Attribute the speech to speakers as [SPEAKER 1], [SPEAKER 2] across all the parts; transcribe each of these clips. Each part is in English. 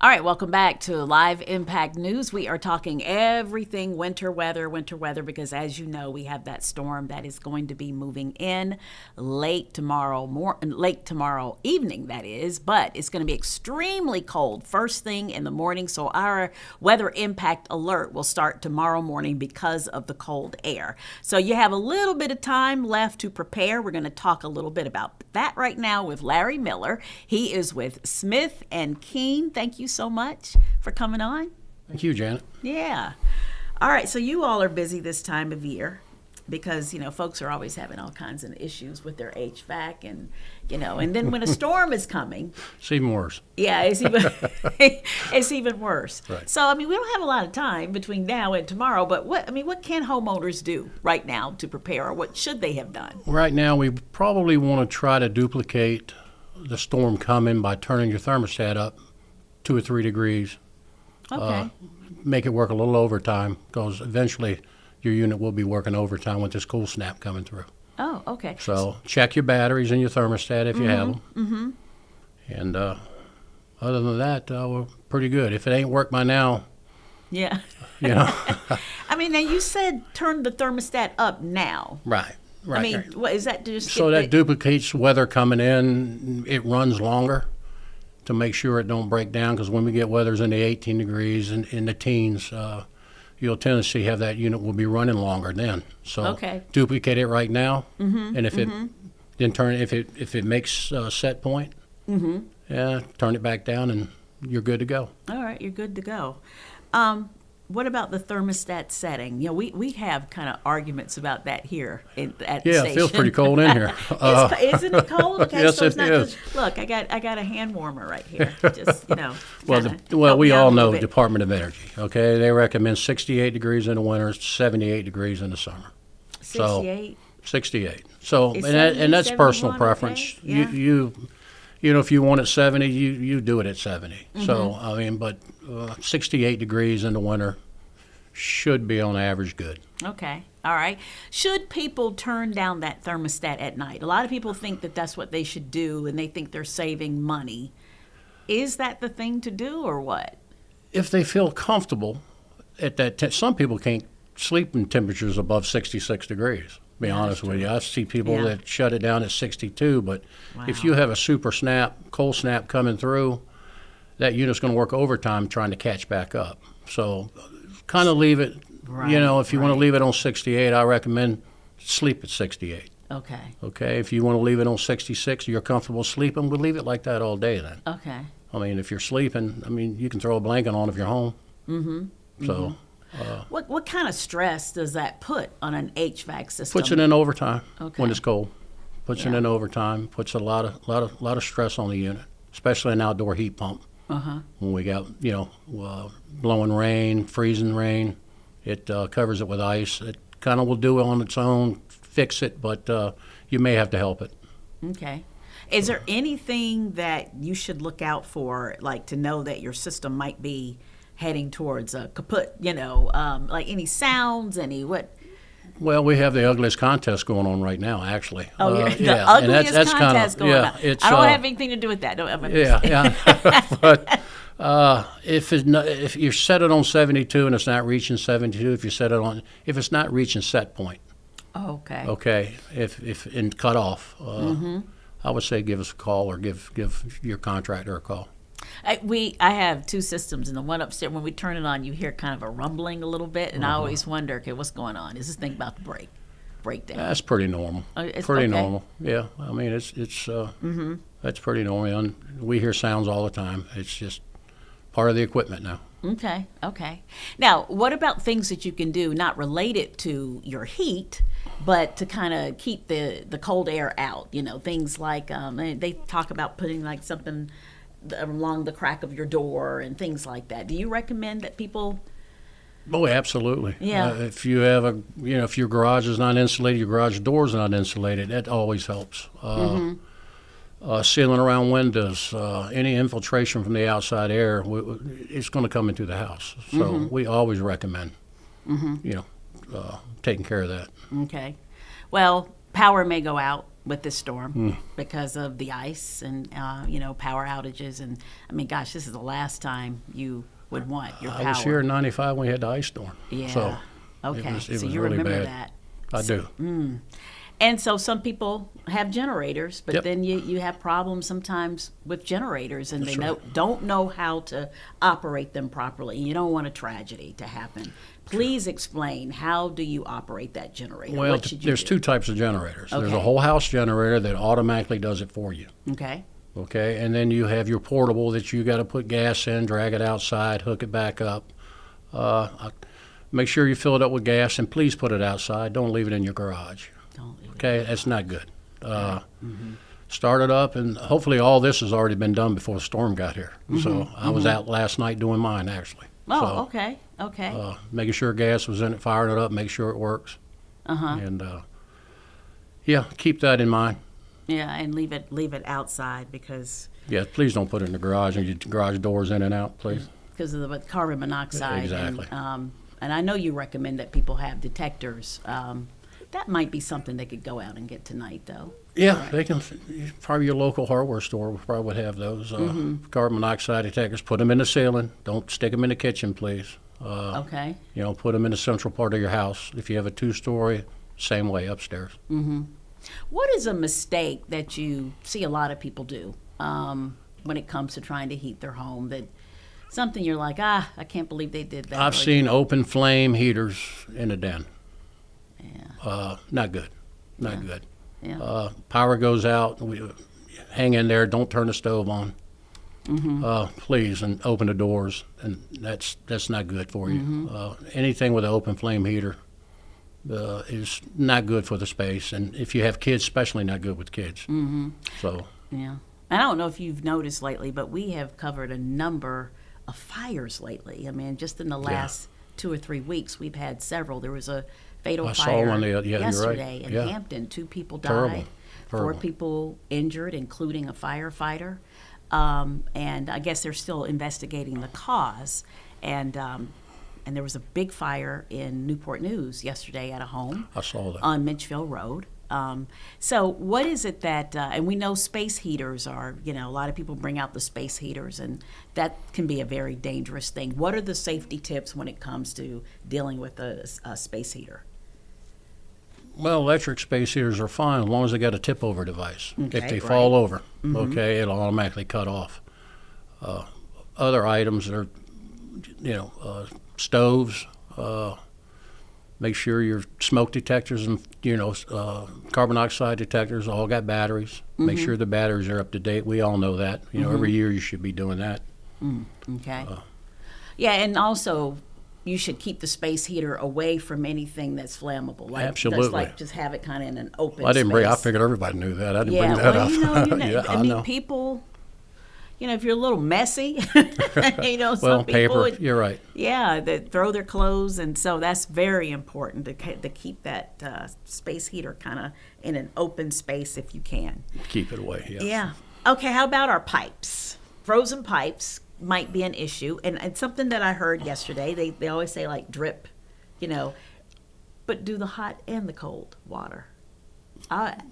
[SPEAKER 1] All right, welcome back to Live Impact News. We are talking everything winter weather, because as you know, we have that storm that is going to be moving in late tomorrow evening, that is, but it's going to be extremely cold first thing in the morning. So our weather impact alert will start tomorrow morning because of the cold air. So you have a little bit of time left to prepare. We're going to talk a little bit about that right now with Larry Miller. He is with Smith and Keene. Thank you so much for coming on.
[SPEAKER 2] Thank you, Janet.
[SPEAKER 1] Yeah. All right. So you all are busy this time of year because, folks are always having all kinds of issues with their HVAC and then when a storm is coming.
[SPEAKER 2] It's even worse.
[SPEAKER 1] Yeah, it's even worse.
[SPEAKER 2] Right.
[SPEAKER 1] So, we don't have a lot of time between now and tomorrow, but what can homeowners do right now to prepare, or what should they have done?
[SPEAKER 2] Right now, we probably want to try to duplicate the storm coming by turning your thermostat up 2 or 3 degrees.
[SPEAKER 1] Okay.
[SPEAKER 2] Make it work a little overtime because eventually your unit will be working overtime with this cool snap coming through.
[SPEAKER 1] Oh, okay.
[SPEAKER 2] So check your batteries and your thermostat if you have them. Mm-hmm. And other than that, we're pretty good. If it ain't worked by now,
[SPEAKER 1] yeah.
[SPEAKER 2] Now
[SPEAKER 1] you said turn the thermostat up now.
[SPEAKER 2] Right. Right.
[SPEAKER 1] What is that? Just
[SPEAKER 2] so that duplicates weather coming in. It runs longer to make sure it don't break down, because when we get weathers in the 18 degrees and in the teens, you'll tend to see have that unit will be running longer then. So duplicate it right now, and if it then if it makes set point, turn it back down and you're good to go.
[SPEAKER 1] All right, you're good to go. What about the thermostat setting? We have kind of arguments about that here at the station.
[SPEAKER 2] It feels pretty cold in here.
[SPEAKER 1] Isn't it cold? Okay,
[SPEAKER 2] yes,
[SPEAKER 1] so it's
[SPEAKER 2] it
[SPEAKER 1] not
[SPEAKER 2] is.
[SPEAKER 1] Just, look, I got a hand warmer right here. Just
[SPEAKER 2] we all know Department of Energy. Okay, they recommend 68 degrees in the winter, 78 degrees in the summer.
[SPEAKER 1] 68.
[SPEAKER 2] 68. So and that's personal preference.
[SPEAKER 1] Okay?
[SPEAKER 2] Yeah. If you want it 70, you do it at 70. So, but 68 degrees in the winter should be on average good.
[SPEAKER 1] Okay. All right. Should people turn down that thermostat at night? A lot of people think that that's what they should do, and they think they're saving money. Is that the thing to do, or what?
[SPEAKER 2] If they feel comfortable at that some people can't sleep in temperatures above 66 degrees. Be honest with you. I see people that shut it down at 62, but if you have a super cold snap coming through, that unit's going to work overtime trying to catch back up. So kind of leave it, if you want to leave it on 68, I recommend sleep at 68.
[SPEAKER 1] Okay.
[SPEAKER 2] Okay, if you want to leave it on 66, you're comfortable sleeping, we'll leave it like that all day then.
[SPEAKER 1] Okay.
[SPEAKER 2] If you're sleeping, you can throw a blanket on if you're home. Mm-hmm. So.
[SPEAKER 1] What kind of stress does that put on an HVAC system?
[SPEAKER 2] Puts it in overtime when it's cold. Puts it in overtime. Puts a lot of stress on the unit, especially an outdoor heat pump. When we got blowing rain, freezing rain, it covers it with ice. It kind of will do it on its own, fix it, but you may have to help it.
[SPEAKER 1] Okay. Is there anything that you should look out for, like to know that your system might be heading towards a kaput, like any sounds, what?
[SPEAKER 2] Well, we have the ugliest contest going on right now, actually.
[SPEAKER 1] Oh, the ugliest contest going on. I don't have anything to do with that.
[SPEAKER 2] But if you set it on 72 and it's not reaching 72, if it's not reaching set point.
[SPEAKER 1] Oh, okay.
[SPEAKER 2] Okay, if in cutoff, I would say give us a call or give your contractor a call.
[SPEAKER 1] I have two systems, and the one upstairs, when we turn it on, you hear kind of a rumbling a little bit, and I always wonder, okay, what's going on? Is this thing about to break down?
[SPEAKER 2] That's pretty normal.
[SPEAKER 1] It's
[SPEAKER 2] pretty
[SPEAKER 1] okay.
[SPEAKER 2] normal. Yeah, it's that's pretty normal. And we hear sounds all the time. It's just part of the equipment now.
[SPEAKER 1] Okay. Now, what about things that you can do, not related to your heat, but to kind of keep the cold air out? Things like they talk about putting like something along the crack of your door and things like that. Do you recommend that people?
[SPEAKER 2] Oh, absolutely.
[SPEAKER 1] Yeah.
[SPEAKER 2] If you have if your garage is not insulated, your garage door is not insulated, that always helps. Sealing around windows, any infiltration from the outside air, it's going to come into the house. So we always recommend, taking care of that.
[SPEAKER 1] Okay. Well, power may go out with this storm because of the ice and power outages. And I mean, gosh, this is the last time you would want your power.
[SPEAKER 2] I was here in '95 when we had the ice storm.
[SPEAKER 1] Yeah.
[SPEAKER 2] So
[SPEAKER 1] okay.
[SPEAKER 2] It was
[SPEAKER 1] so you
[SPEAKER 2] really
[SPEAKER 1] remember
[SPEAKER 2] bad.
[SPEAKER 1] that.
[SPEAKER 2] I do.
[SPEAKER 1] And so some people have generators, but
[SPEAKER 2] Yep.
[SPEAKER 1] then you have problems sometimes with generators, and
[SPEAKER 2] That's
[SPEAKER 1] they
[SPEAKER 2] right.
[SPEAKER 1] don't know how to operate them properly. You don't want a tragedy to happen. Please explain, how do you operate that generator?
[SPEAKER 2] Well,
[SPEAKER 1] What should you
[SPEAKER 2] there's
[SPEAKER 1] do?
[SPEAKER 2] two types of generators. There's a
[SPEAKER 1] Okay.
[SPEAKER 2] whole house generator that automatically does it for you.
[SPEAKER 1] Okay.
[SPEAKER 2] Okay, and then you have your portable that you got to put gas in, drag it outside, hook it back up. Make sure you fill it up with gas, and please put it outside. Don't leave it in your garage.
[SPEAKER 1] Don't leave it.
[SPEAKER 2] Okay, that's not good. Start it up, and hopefully all this has already been done before the storm got here. So I was out last night doing mine, actually.
[SPEAKER 1] Oh,
[SPEAKER 2] So,
[SPEAKER 1] okay. Okay.
[SPEAKER 2] making sure gas was in it, firing it up, make sure it works. And yeah, keep that in mind.
[SPEAKER 1] Yeah, and leave it outside because
[SPEAKER 2] Yeah, please don't put it in the garage and your garage doors in and out, please.
[SPEAKER 1] of the carbon monoxide.
[SPEAKER 2] Exactly.
[SPEAKER 1] And I know you recommend that people have detectors. That might be something they could go out and get tonight, though.
[SPEAKER 2] Yeah, they can. Probably your local hardware store probably would have those carbon monoxide detectors. Put them in the ceiling. Don't stick them in the kitchen, please.
[SPEAKER 1] Okay.
[SPEAKER 2] Put them in the central part of your house. If you have a 2-story, same way upstairs.
[SPEAKER 1] What is a mistake that you see a lot of people do when it comes to trying to heat their home? That something you're like, I can't believe they did that.
[SPEAKER 2] I've seen open flame heaters in a den.
[SPEAKER 1] Yeah.
[SPEAKER 2] Not good. Not good.
[SPEAKER 1] Yeah.
[SPEAKER 2] Power goes out. Hang in there. Don't turn the stove on. Please, and open the doors. And that's not good for you. Anything with an open flame heater is not good for the space. And if you have kids, especially not good with kids. So.
[SPEAKER 1] Yeah. I don't know if you've noticed lately, but we have covered a number of fires lately. I mean, just in the last 2 or 3 weeks, we've had several. There was a fatal
[SPEAKER 2] I saw
[SPEAKER 1] fire
[SPEAKER 2] one you're right.
[SPEAKER 1] yesterday in
[SPEAKER 2] Yeah.
[SPEAKER 1] Hampton. 2 people died,
[SPEAKER 2] Terrible.
[SPEAKER 1] 4
[SPEAKER 2] Terrible.
[SPEAKER 1] people injured, including a firefighter. And I guess they're still investigating the cause. And there was a big fire in Newport News yesterday at a home
[SPEAKER 2] I saw that.
[SPEAKER 1] on Mitchville Road. So what is it that, and we know space heaters are, a lot of people bring out the space heaters, and that can be a very dangerous thing. What are the safety tips when it comes to dealing with a space heater?
[SPEAKER 2] Well, electric space heaters are fine as long as they got a tip-over device.
[SPEAKER 1] Okay,
[SPEAKER 2] If they
[SPEAKER 1] right.
[SPEAKER 2] fall over, okay, it'll automatically cut off. Other items are, stoves. Make sure your smoke detectors and carbon dioxide detectors all got batteries. Make sure the batteries are up to date. We all know that. Every year you should be doing that.
[SPEAKER 1] Okay. Yeah, and also you should keep the space heater away from anything that's flammable. Like,
[SPEAKER 2] Absolutely.
[SPEAKER 1] That's like just have it kind of in an open
[SPEAKER 2] I didn't
[SPEAKER 1] space.
[SPEAKER 2] I figured everybody knew that. I didn't
[SPEAKER 1] Yeah,
[SPEAKER 2] bring that
[SPEAKER 1] well,
[SPEAKER 2] up. Yeah,
[SPEAKER 1] I
[SPEAKER 2] I
[SPEAKER 1] mean,
[SPEAKER 2] know.
[SPEAKER 1] people, if you're a little messy, some
[SPEAKER 2] Well,
[SPEAKER 1] people
[SPEAKER 2] paper.
[SPEAKER 1] would,
[SPEAKER 2] You're right.
[SPEAKER 1] yeah, that throw their clothes, and so that's very important to keep that space heater kind of in an open space if you can.
[SPEAKER 2] Keep it away. Yes.
[SPEAKER 1] Yeah. Okay, how about our pipes? Frozen pipes might be an issue, and something that I heard yesterday, they always say like drip, but do the hot and the cold water.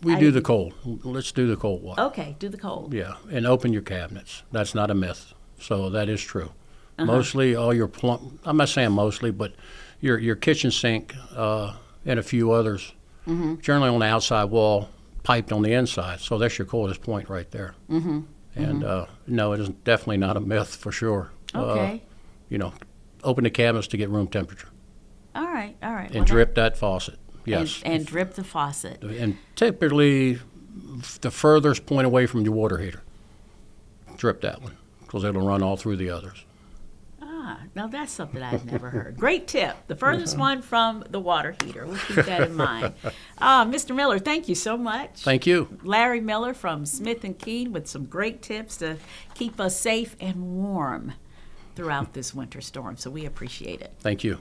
[SPEAKER 2] We do the cold. Let's do the cold water.
[SPEAKER 1] Okay, do the cold.
[SPEAKER 2] Yeah, and open your cabinets. That's not a myth. So that is true. Mostly all your I'm not saying mostly, but your kitchen sink and a few others, generally on the outside wall, piped on the inside. So that's your coldest point right there. And no, it is definitely not a myth for sure.
[SPEAKER 1] Okay.
[SPEAKER 2] Open the cabinets to get room temperature
[SPEAKER 1] All right.
[SPEAKER 2] and drip that faucet. Yes.
[SPEAKER 1] And drip the faucet.
[SPEAKER 2] And typically, the furthest point away from your water heater, drip that one because it'll run all through the others.
[SPEAKER 1] Now that's something I've never heard. Great tip. The furthest one from the water heater. We'll keep that in mind. Mr. Miller, thank you so much.
[SPEAKER 2] Thank you.
[SPEAKER 1] Larry Miller from Smith Keene with some great tips to keep us safe and warm throughout this winter storm. So we appreciate it.
[SPEAKER 2] Thank you.